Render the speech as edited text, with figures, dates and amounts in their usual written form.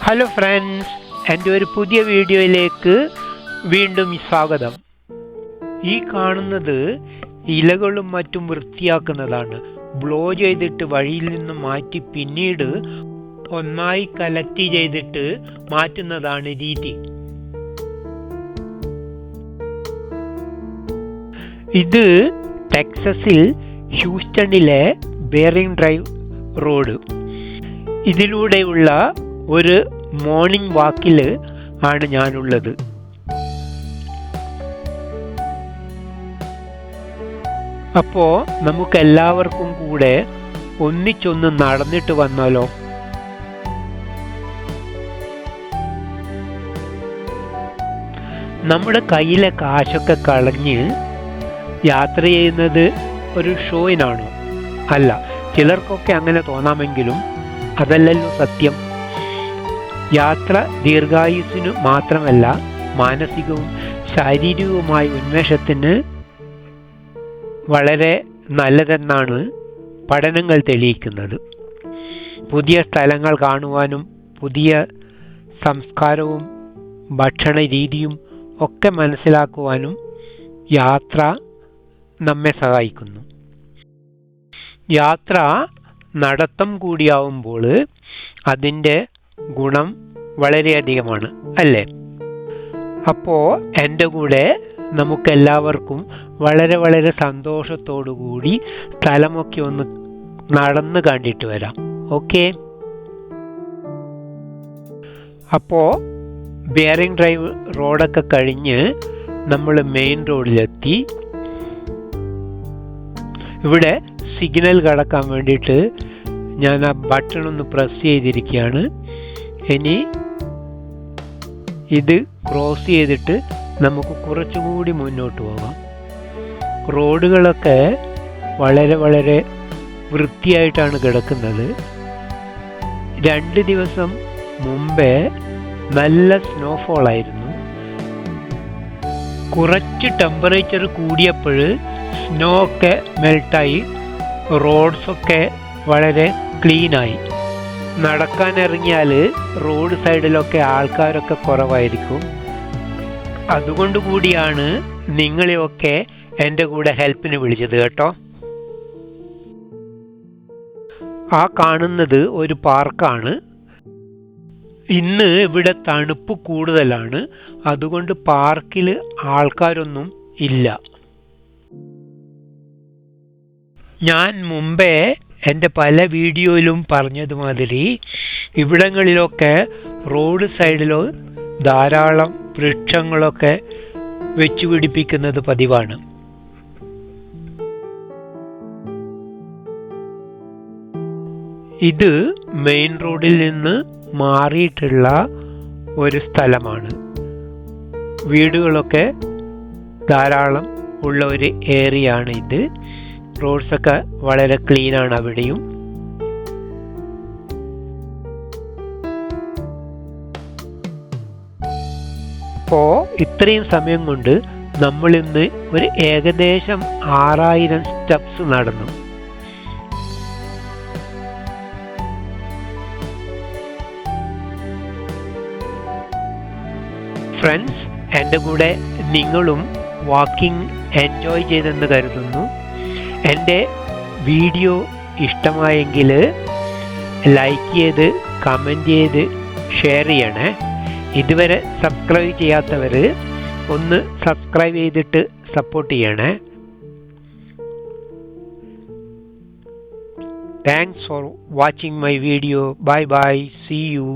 Hello friends, എൻ്റെ ഒരു പുതിയ വീഡിയോയിലേക്ക് വീണ്ടും സ്വാഗതം. ഈ കാണുന്നത് ഇലകളും മറ്റും വൃത്തിയാക്കുന്നതാണ്. ബ്ലോ ചെയ്തിട്ട് വഴിയിൽ നിന്ന് മാറ്റി പിന്നീട് ഒന്നായി കലക്ട് ചെയ്തിട്ട് മാറ്റുന്നതാണ് രീതി. ഇത് ടെക്സസിൽ ഹ്യൂസ്റ്റണിലെ ബെയറിംഗ് ഡ്രൈവ് റോഡ്. ഇതിലൂടെയുള്ള ഒരു മോർണിംഗ് വാക്കിൽ ആണ് ഞാനുള്ളത്. അപ്പോൾ നമുക്കെല്ലാവർക്കും കൂടെ ഒന്നിച്ചൊന്ന് നടന്നിട്ട് വന്നാലോ? നമ്മുടെ കയ്യിലെ കാശൊക്കെ കളഞ്ഞ് യാത്ര ചെയ്യുന്നത് ഒരു ഷോയിനാണോ? അല്ല, ചിലർക്കൊക്കെ അങ്ങനെ തോന്നാമെങ്കിലും അതല്ലല്ലോ സത്യം. യാത്ര ദീർഘായുസ്സിനു മാത്രമല്ല, മാനസികവും ശാരീരികവുമായ ഉന്മേഷത്തിന് വളരെ നല്ലതെന്നാണ് പഠനങ്ങൾ തെളിയിക്കുന്നത്. പുതിയ സ്ഥലങ്ങൾ കാണുവാനും പുതിയ സംസ്കാരവും ഭക്ഷണ രീതിയും ഒക്കെ മനസ്സിലാക്കുവാനും യാത്ര നമ്മെ സഹായിക്കുന്നു. യാത്ര നടത്തം കൂടിയാവുമ്പോൾ അതിൻ്റെ ഗുണം വളരെയധികമാണ്, അല്ലേ? അപ്പോൾ എൻ്റെ കൂടെ നമുക്കെല്ലാവർക്കും വളരെ വളരെ സന്തോഷത്തോടു കൂടി സ്ഥലമൊക്കെ ഒന്ന് നടന്ന് കണ്ടിട്ട് വരാം. ഓക്കെ, അപ്പോൾ ബെയറിംഗ് ഡ്രൈവ് റോഡൊക്കെ കഴിഞ്ഞ് നമ്മൾ മെയിൻ റോഡിലെത്തി. ഇവിടെ സിഗ്നൽ കടക്കാൻ വേണ്ടിയിട്ട് ഞാൻ ആ ബട്ടൺ ഒന്ന് പ്രസ് ചെയ്തിരിക്കുകയാണ്. ഇനി ഇത് ക്രോസ് ചെയ്തിട്ട് നമുക്ക് കുറച്ചുകൂടി മുന്നോട്ട് പോകാം. റോഡുകളൊക്കെ വളരെ വളരെ വൃത്തിയായിട്ടാണ് കിടക്കുന്നത്. 2 ദിവസം മുമ്പേ നല്ല സ്നോഫോൾ ആയിരുന്നു. കുറച്ച് ടെമ്പറേച്ചർ കൂടിയപ്പോൾ സ്നോ ഒക്കെ മെൽട്ടായി, റോഡ്സൊക്കെ വളരെ ക്ലീനായി. നടക്കാനിറങ്ങിയാൽ റോഡ് സൈഡിലൊക്കെ ആൾക്കാരൊക്കെ കുറവായിരിക്കും. അതുകൊണ്ട് കൂടിയാണ് നിങ്ങളെയൊക്കെ എൻ്റെ കൂടെ ഹെൽപ്പിന് വിളിച്ചത് കേട്ടോ. ആ കാണുന്നത് ഒരു പാർക്കാണ്. ഇന്ന് ഇവിടെ തണുപ്പ് കൂടുതലാണ്, അതുകൊണ്ട് പാർക്കിൽ ആൾക്കാരൊന്നും ഇല്ല. ഞാൻ മുമ്പേ എൻ്റെ പല വീഡിയോയിലും പറഞ്ഞതുമാതിരി ഇവിടങ്ങളിലൊക്കെ റോഡ് സൈഡിലോ ധാരാളം വൃക്ഷങ്ങളൊക്കെ വെച്ചു പിടിപ്പിക്കുന്നത് പതിവാണ്. ഇത് മെയിൻ റോഡിൽ നിന്ന് മാറിയിട്ടുള്ള ഒരു സ്ഥലമാണ്. വീടുകളൊക്കെ ധാരാളം ഉള്ള ഒരു ഏരിയ ആണ് ഇത്. റോഡ്സൊക്കെ വളരെ ക്ലീനാണ് അവിടെയും. അപ്പോൾ ഇത്രയും സമയം കൊണ്ട് നമ്മളിന്ന് ഒരു ഏകദേശം 6000 സ്റ്റെപ്സ് നടന്നു. ഫ്രണ്ട്സ്, എൻ്റെ കൂടെ നിങ്ങളും വാക്കിംഗ് എൻജോയ് ചെയ്തെന്ന് കരുതുന്നു. എൻ്റെ വീഡിയോ ഇഷ്ടമായെങ്കിൽ ലൈക്ക് ചെയ്ത് കമൻറ്റ് ചെയ്ത് ഷെയർ ചെയ്യണേ. ഇതുവരെ സബ്സ്ക്രൈബ് ചെയ്യാത്തവർ ഒന്ന് സബ്സ്ക്രൈബ് ചെയ്തിട്ട് സപ്പോർട്ട് ചെയ്യണേ. Thanks for watching my video. Bye bye, see U.